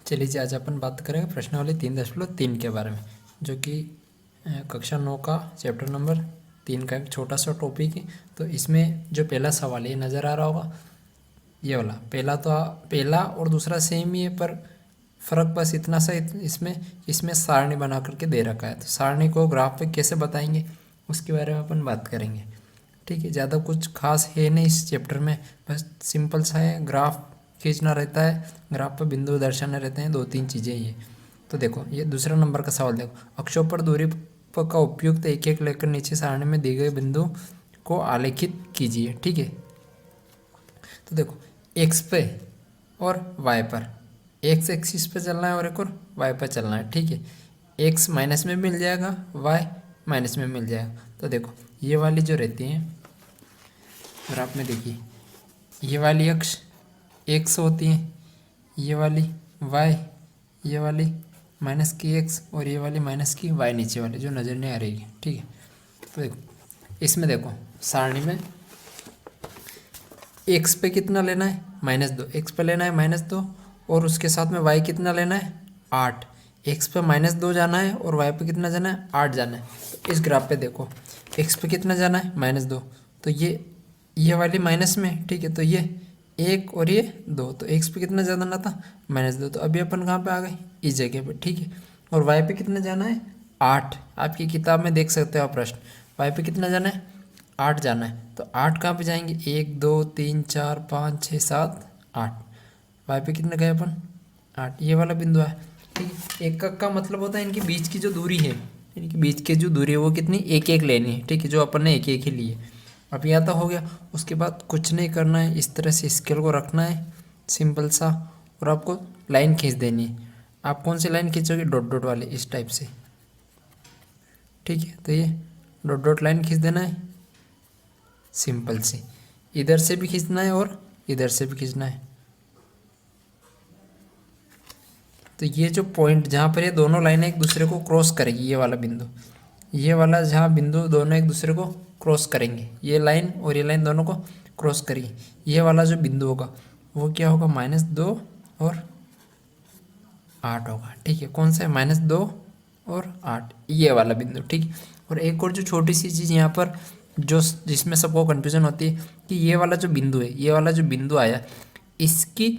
चलिए जी, आज अपन बात करेंगे प्रश्नावली 3.3 के बारे में, जो कि कक्षा 9 का चैप्टर नंबर 3 का एक छोटा सा टॉपिक है। तो इसमें जो पहला सवाल है, ये नज़र आ रहा होगा, ये वाला पहला और दूसरा सेम ही है, पर फ़र्क बस इतना सा इसमें सारणी बना करके दे रखा है। तो सारणी को ग्राफ पे कैसे बताएंगे उसके बारे में अपन बात करेंगे। ठीक है, ज़्यादा कुछ खास है नहीं इस चैप्टर में, बस सिंपल सा है, ग्राफ खींचना रहता है, ग्राफ पर बिंदु दर्शाने रहते हैं, 2-3 चीज़ें ये। तो देखो, ये दूसरा नंबर का सवाल देखो, अक्षों पर दूरी का उपयुक्त एक एक लेकर नीचे सारणी में दिए गए बिंदु को आलेखित कीजिए। ठीक है, तो देखो एक्स पे और वाई पर, एक्स एक्सिस पे चलना है और एक और वाई पर चलना है। ठीक है, एक्स माइनस में मिल जाएगा, वाई माइनस में मिल जाएगा। तो देखो ये वाली जो रहती हैं, ग्राफ में देखिए, ये वाली अक्ष एक्स होती है, ये वाली वाई, ये वाली माइनस की एक्स और ये वाली माइनस की वाई नीचे वाली जो नज़र नहीं आ रही है। ठीक है, तो देखो इसमें देखो सारणी में एक्स पे कितना लेना है, -2, एक्स पे लेना है -2 और उसके साथ में वाई कितना लेना है, 8। एक्स पे -2 जाना है और वाई पे कितना जाना है, 8 जाना है। तो इस ग्राफ पे देखो एक्स पे कितना जाना है, -2, तो ये वाली माइनस में, ठीक है, तो ये 1 और ये 2, तो एक्स पे कितना जाना था, -2। तो अभी अपन कहाँ पे आ गए, इस जगह पे। ठीक है, और वाई पे कितना जाना है, 8। आपकी किताब में देख सकते हो आप प्रश्न, वाई पे कितना जाना है, 8 जाना है। तो 8 कहाँ पे जाएंगे, 1 2 3 4 5 6 7 8, वाई पे कितने गए अपन, 8। ये वाला बिंदु है। ठीक है, एकक का मतलब होता है इनके बीच की जो दूरी है, इनके बीच की जो दूरी है वो कितनी, एक एक लेनी है। ठीक है, जो अपन ने एक एक ही ली है। अब यहाँ तो हो गया, उसके बाद कुछ नहीं करना है, इस तरह से स्केल को रखना है सिंपल सा, और आपको लाइन खींच देनी है। आप कौन सी लाइन खींचोगे, डॉट डॉट वाले, इस टाइप से। ठीक है, तो ये डॉट डॉट लाइन खींच देना है सिंपल सी, इधर से भी खींचना है और इधर से भी खींचना है। तो ये जो पॉइंट जहाँ पर ये दोनों लाइनें एक दूसरे को क्रॉस करेगी, ये वाला बिंदु, ये वाला जहाँ बिंदु दोनों एक दूसरे को क्रॉस करेंगे, ये लाइन और ये लाइन दोनों को क्रॉस करेगी, ये वाला जो बिंदु होगा वो क्या होगा, -2 और 8 होगा। ठीक है, कौन सा है, -2 और 8, ये वाला बिंदु। ठीक है, और एक और जो छोटी सी चीज़ यहाँ पर जो जिसमें सबको कन्फ्यूजन होती है कि ये वाला जो बिंदु है, ये वाला जो बिंदु आया, इसकी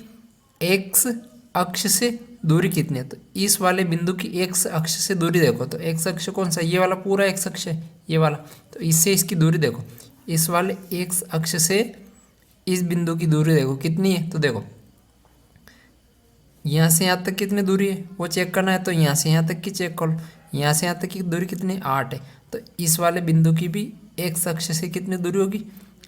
एक्स अक्ष से दूरी कितनी है। तो इस वाले बिंदु की एक्स अक्ष से दूरी देखो, तो एक्स अक्ष कौन सा, ये वाला पूरा एक्स अक्ष है, ये वाला। तो इससे इसकी दूरी देखो, इस वाले एक्स अक्ष से इस बिंदु की दूरी देखो कितनी है। तो देखो यहाँ से यहाँ तक कितनी दूरी है वो चेक करना है, तो यहाँ से यहाँ तक की चेक करो, यहाँ से यहाँ तक की दूरी कितनी, 8 है। तो इस वाले बिंदु की भी एक्स अक्ष से कितनी दूरी होगी,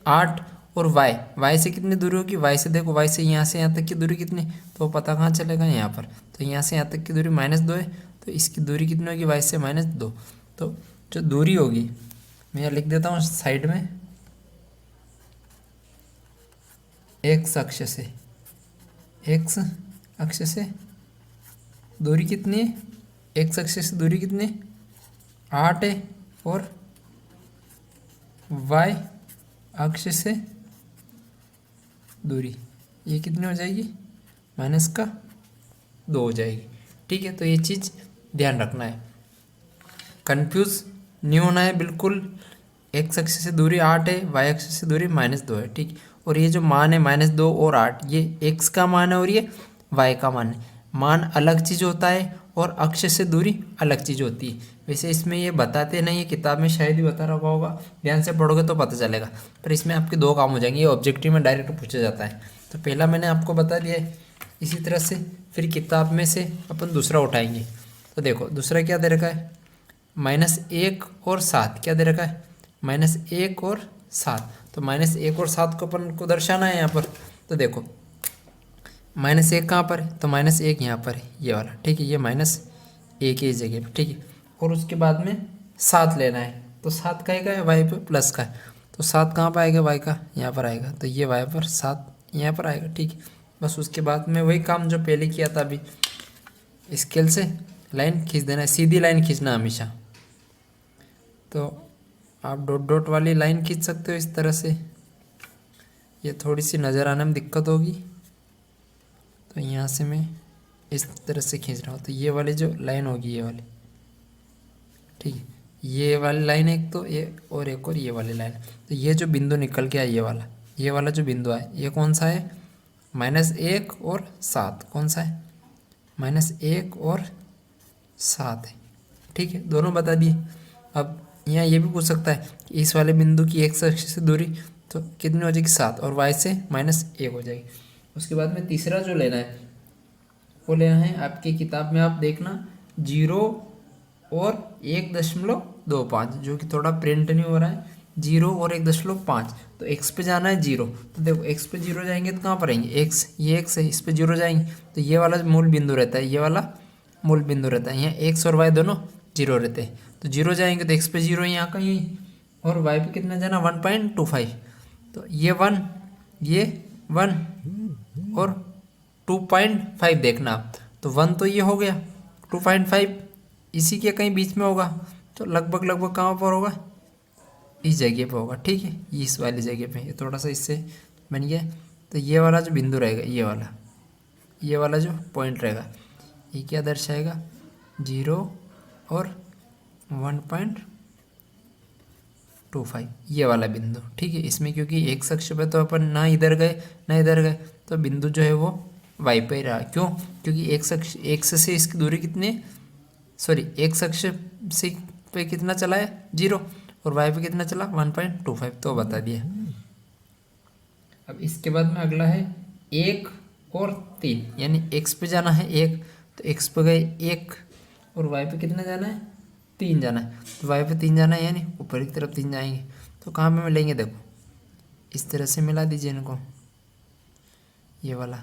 8। और वाई से कितनी दूरी होगी, वाई से देखो, वाई से यहाँ तक की दूरी कितनी, तो पता कहाँ चलेगा, यहाँ पर। तो यहाँ से यहाँ तक की दूरी -2 है, तो इसकी दूरी कितनी होगी, वाई से -2। तो जो दूरी होगी, मैं यहाँ लिख देता हूँ साइड में, एक्स अक्ष से दूरी कितनी है, एक्स अक्ष से दूरी कितनी है, 8 है। और वाई अक्ष से दूरी ये कितनी हो जाएगी, -2 हो जाएगी। ठीक है, तो ये चीज़ ध्यान रखना है, कंफ्यूज नहीं होना है बिल्कुल। एक्स अक्ष से दूरी 8 है, वाई अक्ष से दूरी -2 है। ठीक, और ये जो मान है -2 और 8, ये एक्स का मान है और ये वाई का मान है। मान अलग चीज़ होता है और अक्ष से दूरी अलग चीज़ होती है। वैसे इसमें ये बताते नहीं है, किताब में शायद ही बता रखा होगा, ध्यान से पढ़ोगे तो पता चलेगा। पर इसमें आपके 2 काम हो जाएंगे, ये ऑब्जेक्टिव में डायरेक्ट पूछा जाता है। तो पहला मैंने आपको बता दिया है, इसी तरह से फिर किताब में से अपन दूसरा उठाएंगे। तो देखो दूसरा क्या दे रखा है, -1 और 7, क्या दे रखा है, -1 और 7। तो -1 और 7 को अपन को दर्शाना है यहाँ पर। तो देखो -1 कहाँ पर है, तो -1 यहाँ पर है, ये वाला। ठीक है, ये -1 इस जगह पर। ठीक है, और उसके बाद में 7 लेना है, तो 7 का है वाई पे प्लस का है, तो 7 कहाँ पर आएगा, वाई का यहाँ पर आएगा, तो ये वाई पर 7 यहाँ पर आएगा। ठीक है, बस उसके बाद में वही काम जो पहले किया था, अभी स्केल से लाइन खींच देना है, सीधी लाइन खींचना हमेशा। तो आप डॉट डॉट वाली लाइन खींच सकते हो इस तरह से, ये थोड़ी सी नज़र आने में दिक्कत होगी, तो यहाँ से मैं इस तरह से खींच रहा हूँ तो ये वाली जो लाइन होगी ये वाली, ठीक है, ये वाली लाइन एक तो ये और ये वाली लाइन। तो ये जो बिंदु निकल के आया ये वाला जो बिंदु है ये कौन सा है, -1 और 7, कौन सा है, -1 और 7 है, ठीक है, दोनों बता दिए। अब यहाँ ये भी पूछ सकता है कि इस वाले बिंदु की x अक्ष से दूरी तो कितनी हो जाएगी 7 और y से -1 हो जाएगी। उसके बाद में तीसरा जो लेना है वो लेना है, आपकी किताब में आप देखना 0 और 1.25, जो कि थोड़ा प्रिंट नहीं हो रहा है, 0 और 1.5। तो x पे जाना है 0, तो देखो x पे 0 जाएंगे तो कहाँ पर आएंगे, x, ये x है, इस पे 0 जाएंगे तो ये वाला मूल बिंदु रहता है, ये वाला मूल बिंदु रहता है। यहाँ x और y दोनों 0 रहते हैं, तो 0 जाएंगे तो x पे 0 यहाँ का यही, और y पे कितना जाना 1.25, तो ये 1 ये 1 और 2.5 देखना आप, तो 1 तो ये हो गया, 2.5 इसी के कहीं बीच में होगा, तो लगभग कहाँ पर होगा, इस जगह पे होगा, ठीक है, इस वाली जगह पे, ये थोड़ा सा इससे बन गया। तो ये वाला जो बिंदु रहेगा ये वाला जो पॉइंट रहेगा ये क्या दर्शाएगा, 0 और 1.25, ये वाला बिंदु, ठीक है। इसमें क्योंकि एक अक्ष पे तो अपन ना इधर गए तो बिंदु जो है वो y पे ही रहा, क्यों, क्योंकि एक से इसकी दूरी कितनी है, सॉरी एक अक्ष से पे कितना चला है 0 और y पे कितना चला 1.25, तो बता दिया। अब इसके बाद में अगला है 1 और 3, यानी x पे जाना है 1, तो x पे गए 1 और y पे कितना जाना है 3 जाना है, तो y पे 3 जाना है यानी ऊपर की तरफ 3 जाएंगे, तो कहाँ पे मिलेंगे, देखो इस तरह से मिला दीजिए इनको, ये वाला,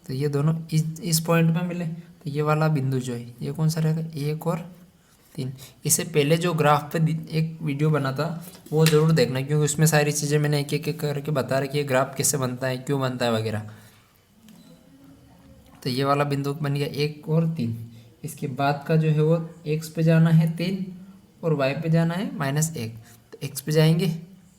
तो ये दोनों इस पॉइंट में मिले, तो ये वाला बिंदु जो है ये कौन सा रहेगा, 1 और 3। इससे पहले जो ग्राफ पे एक वीडियो बना था वो ज़रूर देखना, क्योंकि उसमें सारी चीज़ें मैंने एक एक करके बता रखी है, ग्राफ कैसे बनता है, क्यों बनता है वगैरह। तो ये वाला बिंदु बन गया 1 और 3। इसके बाद का जो है वो x पे जाना है 3 और y पे जाना है -1, तो x पे जाएंगे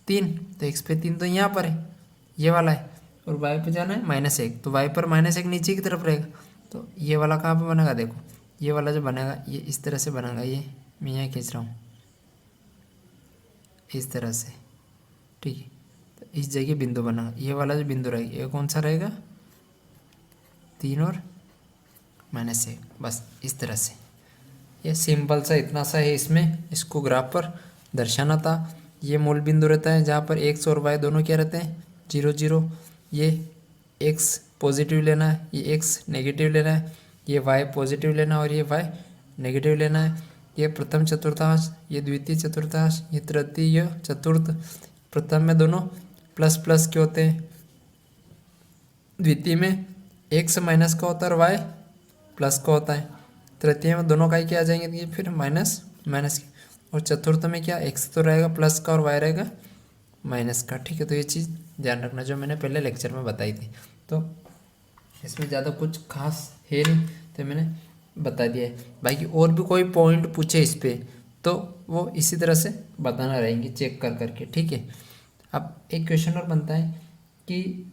3, तो x पे 3 तो यहाँ पर है, ये वाला है, और y पे जाना है -1, तो y पर -1 नीचे की तरफ रहेगा, तो ये वाला कहाँ पे बनेगा, देखो ये वाला जो बनेगा ये इस तरह से बनेगा, ये मैं यहाँ खींच रहा हूँ इस तरह से, ठीक है, तो इस जगह बिंदु बनेगा, ये वाला जो बिंदु रहेगा ये कौन सा रहेगा, 3 और -1, बस इस तरह से। ये सिंपल सा इतना सा है, इसमें इसको ग्राफ पर दर्शाना था। ये मूल बिंदु रहता है जहाँ पर x और y दोनों क्या रहते हैं 0 0, ये x पॉजिटिव लेना है, ये x नेगेटिव लेना है, ये y पॉजिटिव लेना है और ये y नेगेटिव लेना है। ये प्रथम चतुर्थांश, ये द्वितीय चतुर्थांश, ये तृतीय चतुर्थ। प्रथम में दोनों प्लस प्लस के होते हैं, द्वितीय में x माइनस का होता है और y प्लस का होता है, तृतीय में दोनों का ही क्या आ जाएंगे, ये फिर माइनस माइनस के, और चतुर्थ में क्या x तो रहेगा प्लस का और y रहेगा माइनस का, ठीक है। तो ये चीज़ ध्यान रखना जो मैंने पहले लेक्चर में बताई थी, तो इसमें ज़्यादा कुछ खास है नहीं, तो मैंने बता दिया है। बाकी और भी कोई पॉइंट पूछे इस पर तो वो इसी तरह से बताना रहेंगे चेक कर करके, ठीक है। अब एक क्वेश्चन और बनता है कि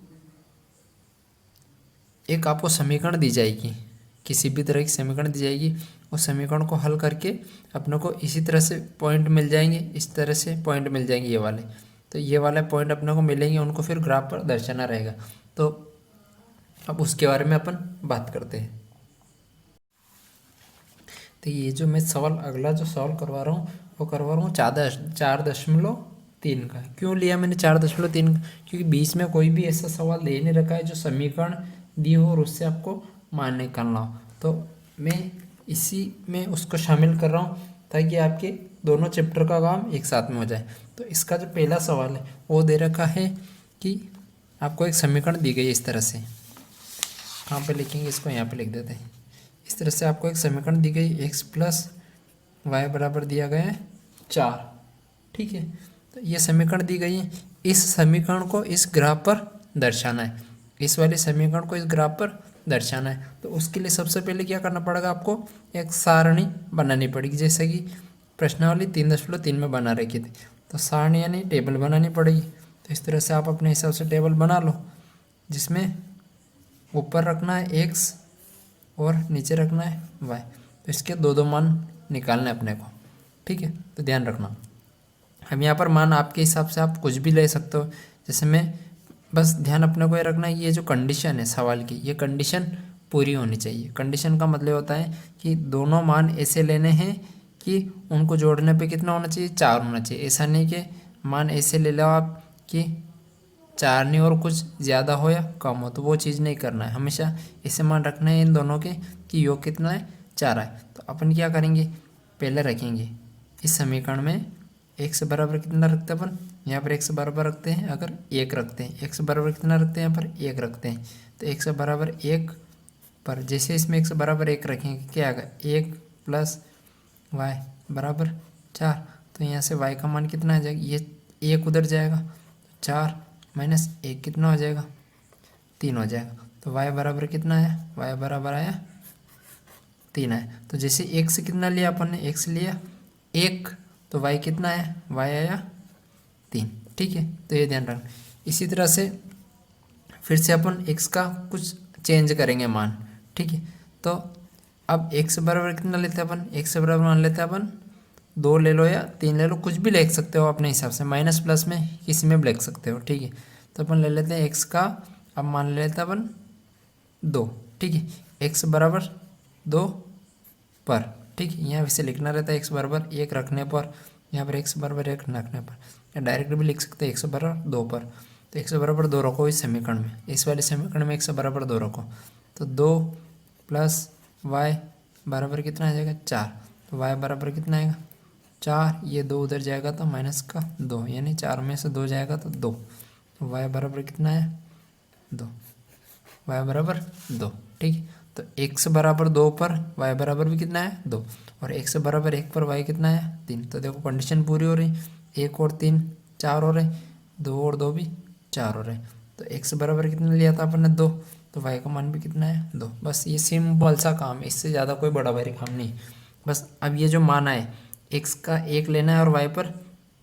एक आपको समीकरण दी जाएगी, किसी भी तरह की समीकरण दी जाएगी, उस समीकरण को हल करके अपने को इसी तरह से पॉइंट मिल जाएंगे, इस तरह से पॉइंट मिल जाएंगे ये वाले, तो ये वाले पॉइंट अपने को मिलेंगे, उनको फिर ग्राफ पर दर्शाना रहेगा। तो अब उसके बारे में अपन बात करते हैं। तो ये जो मैं सवाल अगला जो सवाल करवा रहा हूँ वो करवा रहा हूँ 4.3 का। क्यों लिया मैंने 4.3 का, क्योंकि बीच में कोई भी ऐसा सवाल दे नहीं रखा है जो समीकरण दी हो और उससे आपको मान निकालना हो, तो मैं इसी में उसको शामिल कर रहा हूँ ताकि आपके दोनों चैप्टर का काम एक साथ में हो जाए। तो इसका जो पहला सवाल है वो दे रखा है कि आपको एक समीकरण दी गई है इस तरह से, कहाँ पे लिखेंगे इसको, यहाँ पे लिख देते हैं। इस तरह से आपको एक समीकरण दी गई x + y बराबर दिया गया है 4, ठीक है। तो ये समीकरण दी गई है, इस समीकरण को इस ग्राफ पर दर्शाना है, इस वाले समीकरण को इस ग्राफ पर दर्शाना है। तो उसके लिए सबसे पहले क्या करना पड़ेगा, आपको एक सारणी बनानी पड़ेगी, जैसे कि प्रश्नावली 3.3 में बना रखी थी। तो सारणी यानी टेबल बनानी पड़ेगी, तो इस तरह से आप अपने हिसाब से टेबल बना लो। जिसमें ऊपर रखना है एक्स और नीचे रखना है वाई। तो इसके दो दो मान निकालना है अपने को, ठीक है। तो ध्यान रखना, हम यहाँ पर मान आपके हिसाब से आप कुछ भी ले सकते हो। जैसे मैं बस ध्यान अपने को ये रखना है, ये जो कंडीशन है सवाल की, ये कंडीशन पूरी होनी चाहिए। कंडीशन का मतलब होता है कि दोनों मान ऐसे लेने हैं कि उनको जोड़ने पे कितना होना चाहिए, 4 होना चाहिए। ऐसा नहीं कि मान ऐसे ले लो आप कि 4 नहीं और कुछ ज़्यादा हो या कम हो, तो वो चीज़ नहीं करना है। हमेशा ऐसे मान रखना है इन दोनों के कि योग कितना है, 4 है। तो अपन क्या करेंगे, पहले रखेंगे इस समीकरण में x बराबर कितना रखते हैं अपन, यहाँ पर x बराबर रखते हैं, अगर 1 रखते हैं, x बराबर कितना रखते हैं, यहाँ पर 1 रखते हैं। तो x बराबर 1 पर जैसे इसमें x बराबर 1 रखेंगे क्या आएगा, 1 प्लस y बराबर 4। तो यहाँ से y का मान कितना आ जाएगा, ये 1 उधर जाएगा, 4 माइनस 1 कितना हो जाएगा, 3 हो जाएगा। तो y बराबर कितना आया, y बराबर आया 3 आया। तो जैसे x कितना लिया अपन ने, x लिया 1, तो y कितना आया, y आया 3, ठीक है। तो ये ध्यान रखना। इसी तरह से फिर से अपन x का कुछ चेंज करेंगे मान, ठीक है। तो अब x बराबर कितना लेते हैं अपन, x बराबर मान लेते हैं अपन 2 ले लो या 3 ले लो, कुछ भी लिख सकते हो अपने हिसाब से, माइनस प्लस में किसी में भी लिख सकते हो, ठीक है। तो अपन ले लेते हैं x का, अब मान लेते हैं अपन 2, ठीक है। x बराबर 2 पर, ठीक है। यहाँ वैसे लिखना रहता है x बराबर 1 रखने पर, यहाँ पर x बराबर 1 रखने पर, या डायरेक्ट भी लिख सकते हैं x बराबर 2 पर। तो x बराबर 2 रखो इस समीकरण में, इस वाले समीकरण में x बराबर 2 रखो। तो 2 प्लस y बराबर कितना आ जाएगा, 4। तो y बराबर कितना आएगा, 4, ये 2 उधर जाएगा तो माइनस का 2, यानी 4 में से 2 जाएगा तो 2। तो y बराबर कितना है, 2, y बराबर 2, ठीक है। तो x बराबर 2 पर y बराबर भी कितना है, 2, और x बराबर 1 पर y कितना है, 3। तो देखो कंडीशन पूरी हो रही, 1 और 3 4 हो रहे, 2 और 2 भी 4 हो रहे। तो x बराबर कितना लिया था अपन ने, 2, तो y का मान भी कितना है, 2। बस ये सिंपल सा काम है, इससे ज़्यादा कोई बड़ा भारी काम नहीं। बस अब ये जो मान है, x का 1 लेना है और y पर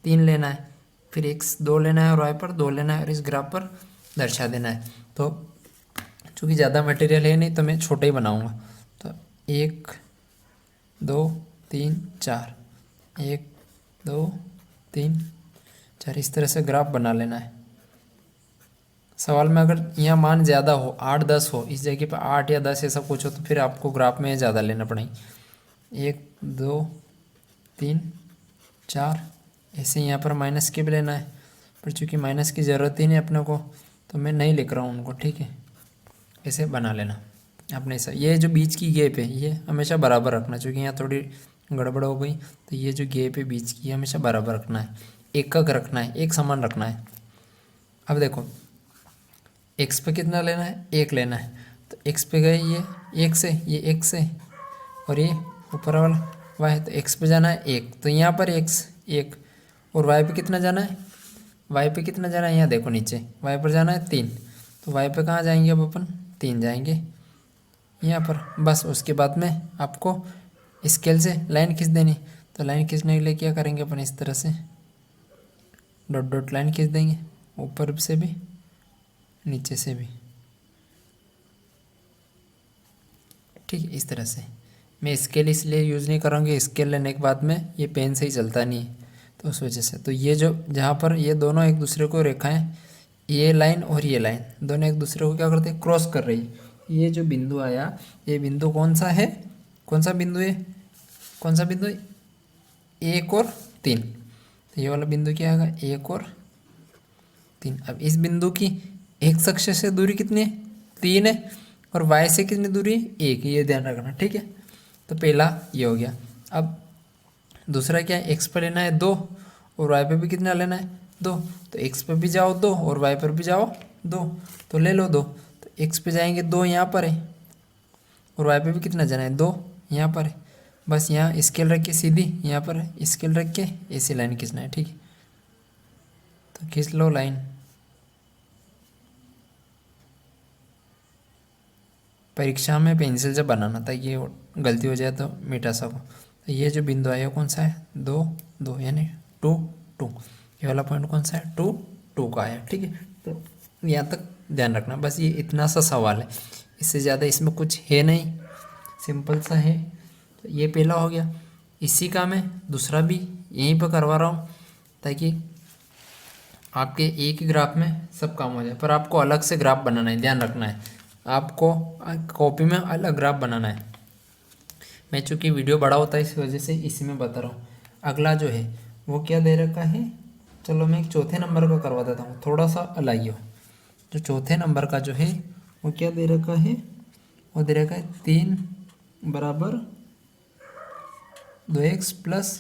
3 लेना है, फिर x 2 लेना है और y पर 2 लेना है, और इस ग्राफ पर दर्शा देना है। तो चूँकि ज़्यादा मटेरियल है नहीं तो मैं छोटा ही बनाऊँगा। तो 1 2 3 4, 1 2 3 4, इस तरह से ग्राफ बना लेना है। सवाल में अगर यहाँ मान ज़्यादा हो, 8 10 हो, इस जगह पर 8 या 10 ऐसा कुछ हो, तो फिर आपको ग्राफ में ज़्यादा लेना पड़ेगा। 1 2 3 4, ऐसे यहाँ पर माइनस के भी लेना है, पर चूँकि माइनस की ज़रूरत ही नहीं अपने को, तो मैं नहीं लिख रहा हूँ उनको, ठीक है। ऐसे बना लेना अपने से। ये जो बीच की गैप है ये हमेशा बराबर रखना, क्योंकि यहाँ थोड़ी गड़बड़ हो गई, तो ये जो गैप है बीच की हमेशा बराबर रखना है, एकक रखना है, एक समान रखना है। अब देखो x पे कितना लेना है, 1 लेना है। तो x पे गए ये 1 से, ये 1 से, और ये ऊपर वाला y, तो x पे जाना है 1, तो यहाँ पर x 1, और y पे कितना जाना है, y पे कितना जाना है, यहाँ देखो नीचे y पर जाना है 3। तो y पे कहाँ जाएंगे अब अपन, 3 जाएंगे यहाँ पर। बस उसके बाद में आपको स्केल से लाइन खींच देनी। तो लाइन खींचने के लिए क्या करेंगे अपन, इस तरह से डॉट डॉट लाइन खींच देंगे, ऊपर से भी नीचे से भी, ठीक है। इस तरह से मैं स्केल इसलिए यूज़ नहीं करूँगी, स्केल लेने के बाद में ये पेन से ही चलता नहीं है, तो उस वजह से। तो ये जो जहाँ पर ये दोनों एक दूसरे को रेखाएं, ये लाइन और ये लाइन दोनों एक दूसरे को क्या करते हैं, क्रॉस कर रही है। ये जो बिंदु आया, ये बिंदु कौन सा है, कौन सा बिंदु है, कौन सा बिंदु है, 1 और 3। तो ये वाला बिंदु क्या आएगा, 1 और 3। अब इस बिंदु की एक्स अक्ष से दूरी कितनी है, 3 है, और वाई से कितनी दूरी है, 1, ये ध्यान रखना, ठीक है। तो पहला ये हो गया। अब दूसरा क्या है, एक्स पे लेना है 2, और वाई पे भी कितना लेना है, 2। तो एक्स पे भी जाओ 2 और वाई पर भी जाओ 2, तो ले लो 2। तो एक्स पे जाएंगे 2 यहाँ पर है, और वाई पे भी कितना जाना है, 2 यहाँ पर है। बस यहाँ स्केल रख के सीधी यहाँ पर स्केल रख के ऐसी लाइन खींचना है, ठीक है। तो खींच लो लाइन। परीक्षा में पेंसिल से बनाना था, ये गलती हो जाए तो मिटा सको। तो ये जो बिंदु आया कौन सा है, 2 2, यानी 2 2। ये वाला पॉइंट कौन सा है, 2 2 का आया, ठीक है। तो यहाँ तक ध्यान रखना। बस ये इतना सा सवाल है, इससे ज़्यादा इसमें कुछ है नहीं, सिंपल सा है। तो ये पहला हो गया। इसी का मैं दूसरा भी यहीं पर करवा रहा हूँ ताकि आपके एक ही ग्राफ में सब काम हो जाए, पर आपको अलग से ग्राफ बनाना है, ध्यान रखना है। आपको कॉपी में अलग ग्राफ बनाना है। मैं चूँकि वीडियो बड़ा होता है इस वजह से इसी में बता रहा हूँ। अगला जो है वो क्या दे रखा है, चलो मैं एक चौथे नंबर का करवा देता हूँ, थोड़ा सा अलग हो। जो चौथे नंबर का जो है वो क्या दे रखा है, वो दे रखा है 3 बराबर 2x प्लस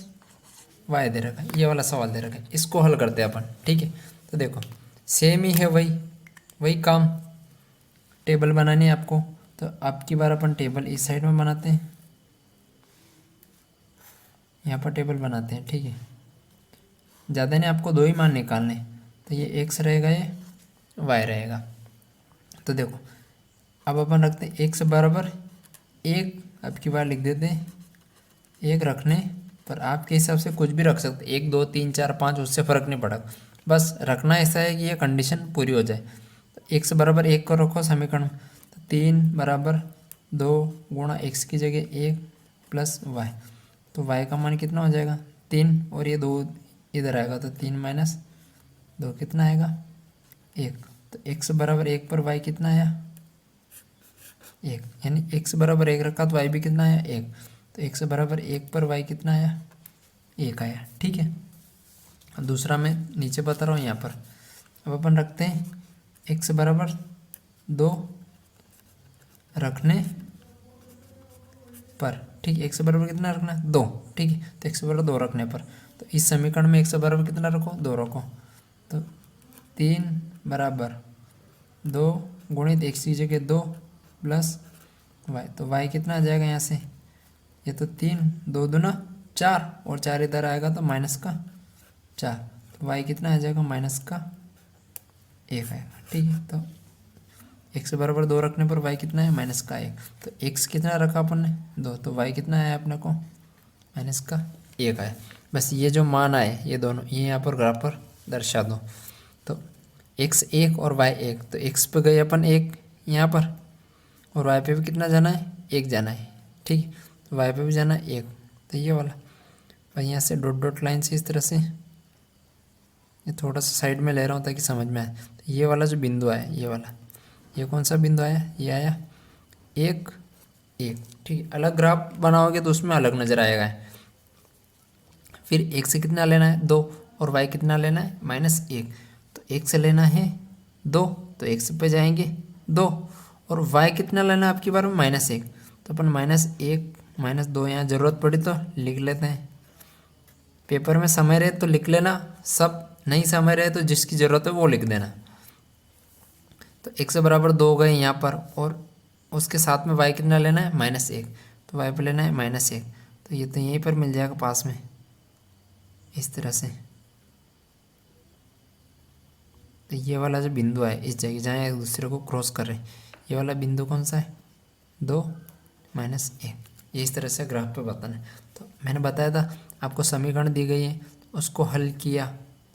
वाई दे रखा है। ये वाला सवाल दे रखा है, इसको हल करते हैं अपन, ठीक है। तो देखो सेम ही है, वही वही काम, टेबल बनानी है आपको। तो अब की बार अपन टेबल इस साइड में बनाते हैं, यहाँ पर टेबल बनाते हैं, ठीक है। ज़्यादा नहीं, आपको 2 ही मान निकालने। तो ये x रहेगा, ये y रहेगा। तो देखो अब अपन रखते हैं x बराबर 1, अब की बार लिख देते हैं 1 रखने पर आपके हिसाब से कुछ भी रख सकते, 1 2 3 4 5, उससे फ़र्क नहीं पड़ा। बस रखना ऐसा है कि ये कंडीशन पूरी हो जाए। तो x बराबर 1 को रखो समीकरण में, तो 3 बराबर 2 गुणा x की जगह 1 प्लस y। तो y का मान कितना हो जाएगा 3, और ये 2 इधर आएगा, तो 3 माइनस 2 कितना आएगा 1। तो x बराबर 1 पर y कितना आया 1, यानी x बराबर 1 रखा तो y भी कितना आया 1। तो x बराबर 1 पर y कितना आया 1 आया, ठीक है। दूसरा मैं नीचे बता रहा हूँ यहाँ पर। अब अपन रखते हैं x बराबर 2 रखने पर, ठीक है। x बराबर कितना रखना है 2, ठीक है। तो x बराबर 2 रखने पर, तो इस समीकरण में x बराबर कितना रखो 2 रखो। तो 3 बराबर 2 गुणित x की जगह 2 प्लस y। तो y कितना आ जाएगा यहाँ से, ये तो 3 2 दूना 4, और 4 इधर आएगा तो माइनस का 4। तो y कितना आ जाएगा माइनस का 1 आएगा, ठीक है। तो x बराबर 2 रखने पर y कितना है माइनस का 1। तो x कितना रखा अपन ने 2, तो y कितना आया अपने को माइनस का 1 आया। बस ये जो मान आए ये दोनों ये यहाँ पर ग्राफ पर दर्शा दो। तो x 1 और y 1, तो x पे गए अपन 1 यहाँ पर, और y पे भी कितना जाना है 1 जाना है, ठीक है। तो y पे भी जाना है 1, तो ये वाला। और यहाँ से डॉट डॉट लाइन से इस तरह से, ये थोड़ा सा साइड में ले रहा हूँ ताकि समझ में आए। तो ये वाला जो बिंदु आया, ये वाला, ये कौन सा बिंदु आया, ये आया 1 1, ठीक है। अलग ग्राफ बनाओगे तो उसमें अलग नज़र आएगा। फिर 1 से कितना लेना है 2, और y कितना लेना है -1। तो 1 से लेना है 2, तो x पे जाएंगे 2, और y कितना लेना है आपकी बार में -1। तो अपन -1 -2 यहाँ ज़रूरत पड़ी तो लिख लेते हैं। पेपर में समय रहे तो लिख लेना, सब नहीं समय रहे तो जिसकी ज़रूरत है वो लिख देना। तो x बराबर 2 गए यहाँ पर, और उसके साथ में y कितना लेना है -1, तो y पे लेना है -1। तो ये तो यहीं पर मिल जाएगा पास में इस तरह से। तो ये वाला जो बिंदु है इस जगह जहाँ एक दूसरे को क्रॉस कर रहे हैं, ये वाला बिंदु कौन सा है 2 -1। ये इस तरह से ग्राफ पे बताना है। तो मैंने बताया था आपको समीकरण दी गई है, उसको हल किया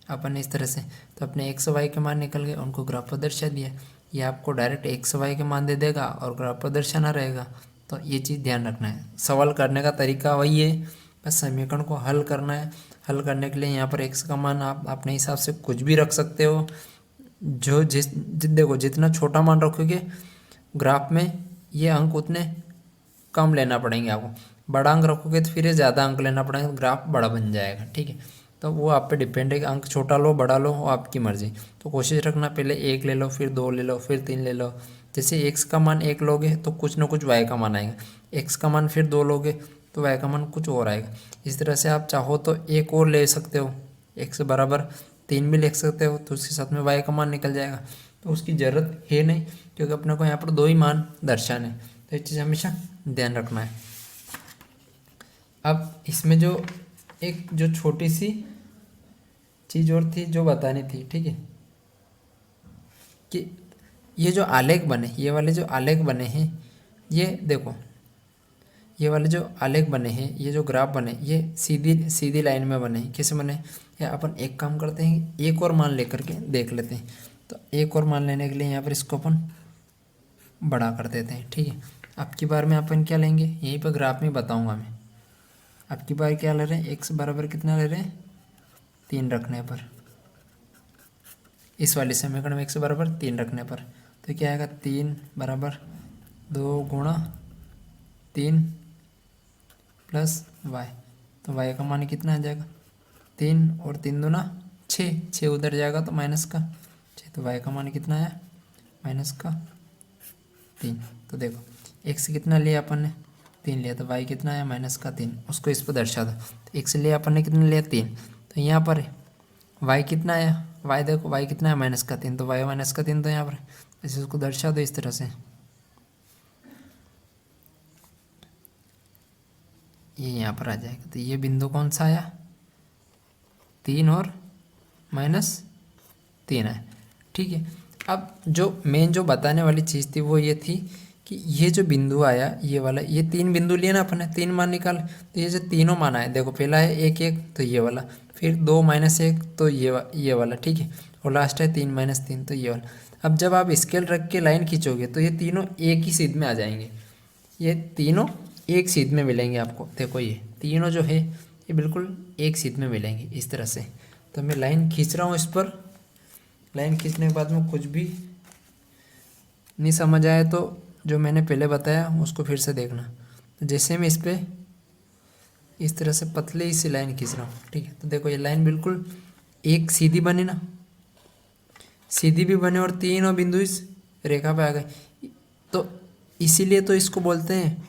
अपन इस तरह से, तो अपने x y के मान निकल गए, उनको ग्राफ पर दर्शा दिया। ये आपको डायरेक्ट x y के मान दे देगा और ग्राफ पर दर्शाना रहेगा। तो ये चीज़ ध्यान रखना है। सवाल करने का तरीका वही है, बस समीकरण को हल करना है। हल करने के लिए यहाँ पर x का मान आप अपने हिसाब से कुछ भी रख सकते हो। जो देखो जितना छोटा मान रखोगे ग्राफ में ये अंक उतने कम लेना पड़ेंगे आपको। बड़ा अंक रखोगे तो फिर ये ज़्यादा अंक लेना पड़ेगा, तो ग्राफ बड़ा बन जाएगा, ठीक है। तो वो आप पे डिपेंड है कि अंक छोटा लो बड़ा लो, वो आपकी मर्ज़ी। तो कोशिश रखना पहले 1 ले लो, फिर 2 ले लो, फिर 3 ले लो। जैसे x का मान 1 लोगे तो कुछ ना कुछ y का मान आएगा, x का मान फिर 2 लोगे तो y का मान कुछ और आएगा। इस तरह से आप चाहो तो एक और ले सकते हो, x बराबर 3 भी लिख सकते हो, तो उसके साथ में y का मान निकल जाएगा। तो उसकी ज़रूरत है नहीं, क्योंकि अपने को यहाँ पर 2 ही मान दर्शाने। तो ये चीज़ हमेशा ध्यान रखना है। अब इसमें जो एक जो छोटी सी चीज़ और थी जो बतानी थी, ठीक है, कि ये जो आलेख बने, ये वाले जो आलेख बने हैं, ये देखो ये वाले जो आलेख बने हैं, ये जो ग्राफ बने, ये सीधी सीधी लाइन में बने हैं। कैसे बने, या अपन एक काम करते हैं एक और मान लेकर के देख लेते हैं। तो एक और मान लेने के लिए यहाँ पर इसको अपन बड़ा कर देते हैं। ठीक है, अब की बार में अपन क्या लेंगे, यहीं पर ग्राफ में बताऊंगा मैं। अब की बार क्या ले रहे हैं, एक्स बराबर कितना ले रहे हैं, 3 रखने पर, इस वाले समीकरण में एक्स बराबर 3 रखने पर तो क्या आएगा, 3 बराबर 2 गुणा 3 प्लस वाई। तो वाई का मान कितना आ जाएगा, 3 और 3 दूना 6, 6 उधर जाएगा तो माइनस का 6, तो वाई का मान कितना आया, माइनस का 3। तो देखो एक्स कितना लिया अपन ने, 3 लिया, तो वाई कितना आया, माइनस का 3। उसको इस पर दर्शा दो, तो एक्स लिया अपन ने कितना लिया, 3, तो यहाँ पर वाई कितना आया, वाई देखो वाई कितना है, माइनस का 3, तो वाई माइनस का 3, तो यहाँ पर ऐसे उसको दर्शा दो इस तरह से, ये यहाँ पर आ जाएगा। तो ये बिंदु कौन सा आया, 3 और -3 है। ठीक है, अब जो मेन जो बताने वाली चीज़ थी वो ये थी कि ये जो बिंदु आया ये वाला, ये 3 बिंदु लिए ना अपन ने, 3 मान निकाल, तो ये जो तीनों मान आए, देखो पहला है 1 1 तो ये वाला, फिर 2 -1 तो ये वाला, ठीक है, और लास्ट है 3 -3 तो ये वाला। अब जब आप स्केल रख के लाइन खींचोगे तो ये तीनों एक ही सीध में आ जाएंगे, ये तीनों एक सीध में मिलेंगे आपको। देखो ये तीनों जो है ये बिल्कुल एक सीध में मिलेंगे इस तरह से। तो मैं लाइन खींच रहा हूँ इस पर, लाइन खींचने के बाद में कुछ भी नहीं समझ आए तो जो मैंने पहले बताया उसको फिर से देखना। तो जैसे मैं इस पर इस तरह से पतले ही सी लाइन खींच रहा हूँ, ठीक है, तो देखो ये लाइन बिल्कुल एक सीधी बनी ना, सीधी भी बने और तीनों बिंदु इस रेखा पे आ गए, तो इसीलिए तो इसको बोलते हैं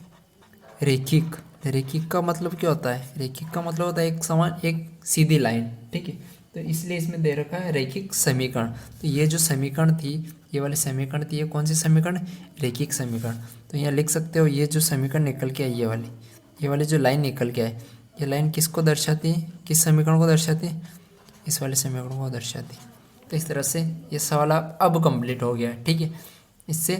रेखिक। रेखिक का मतलब क्या होता है, रेखिक का मतलब होता है एक समान एक सीधी लाइन, ठीक है, तो इसलिए इसमें दे रखा है रेखिक समीकरण। तो ये जो समीकरण थी, ये वाली समीकरण थी, ये कौन सी समीकरण, रेखिक समीकरण। तो यहाँ लिख सकते हो ये जो समीकरण निकल के आई, ये वाली जो लाइन निकल के आए, ये लाइन किसको दर्शाती है, किस समीकरण को दर्शाती है, इस वाले समीकरण को दर्शाती है। तो इस तरह से ये सवाल अब कंप्लीट हो गया है। ठीक है, इससे